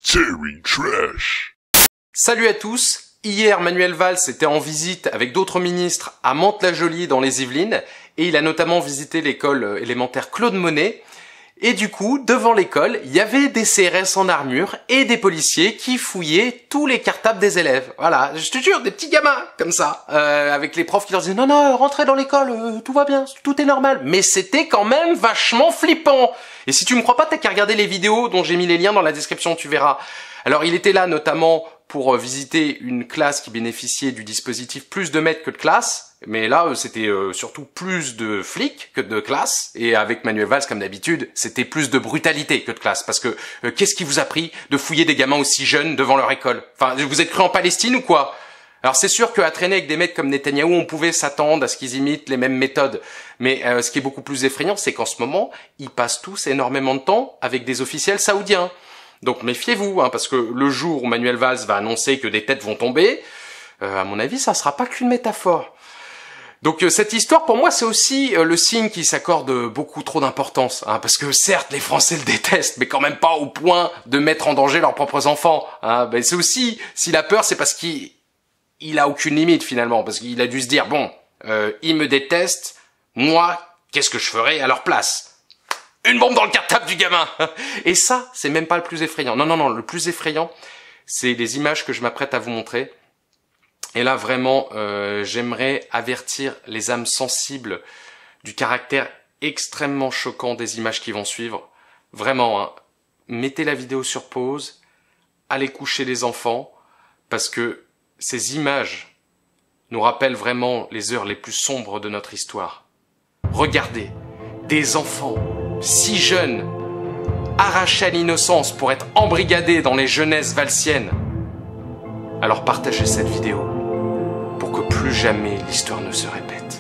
Terry Trash. Salut à tous. Hier, Manuel Valls était en visite avec d'autres ministres à Mantes-la-Jolie dans les Yvelines et il a notamment visité l'école élémentaire Claude Monet. Et du coup, devant l'école, il y avait des CRS en armure et des policiers qui fouillaient tous les cartables des élèves. Voilà, je te jure, des petits gamins comme ça, avec les profs qui leur disaient « Non, non, rentrez dans l'école, tout va bien, tout est normal. » Mais c'était quand même vachement flippant. Et si tu me crois pas, t'as qu'à regarder les vidéos dont j'ai mis les liens dans la description, tu verras. Alors, il était là notamment pour visiter une classe qui bénéficiait du dispositif plus de maîtres que de classe. Mais là, c'était surtout plus de flics que de classe. Et avec Manuel Valls, comme d'habitude, c'était plus de brutalité que de classe. Parce que qu'est-ce qui vous a pris de fouiller des gamins aussi jeunes devant leur école? Enfin, vous êtes cru en Palestine ou quoi? Alors c'est sûr qu'à traîner avec des mecs comme Netanyahou, on pouvait s'attendre à ce qu'ils imitent les mêmes méthodes. Mais ce qui est beaucoup plus effrayant, c'est qu'en ce moment, ils passent tous énormément de temps avec des officiels saoudiens. Donc méfiez-vous, hein, parce que le jour où Manuel Valls va annoncer que des têtes vont tomber, à mon avis, ça sera pas qu'une métaphore. Donc cette histoire, pour moi, c'est aussi le signe qui s'accorde beaucoup trop d'importance. Hein, parce que certes, les Français le détestent, mais quand même pas au point de mettre en danger leurs propres enfants. Hein. Ben, c'est aussi, s'il a peur, c'est parce qu'il a aucune limite finalement. Parce qu'il a dû se dire, bon, ils me détestent, moi, qu'est-ce que je ferais à leur place? Une bombe dans le cartable du gamin. Et ça, c'est même pas le plus effrayant. Non, non, non, le plus effrayant, c'est les images que je m'apprête à vous montrer. Et là, vraiment, j'aimerais avertir les âmes sensibles du caractère extrêmement choquant des images qui vont suivre. Vraiment, hein, mettez la vidéo sur pause, allez coucher les enfants, parce que ces images nous rappellent vraiment les heures les plus sombres de notre histoire. Regardez, des enfants si jeunes, arrachés à l'innocence pour être embrigadés dans les jeunesses valsiennes. Alors partagez cette vidéo pour que plus jamais l'histoire ne se répète.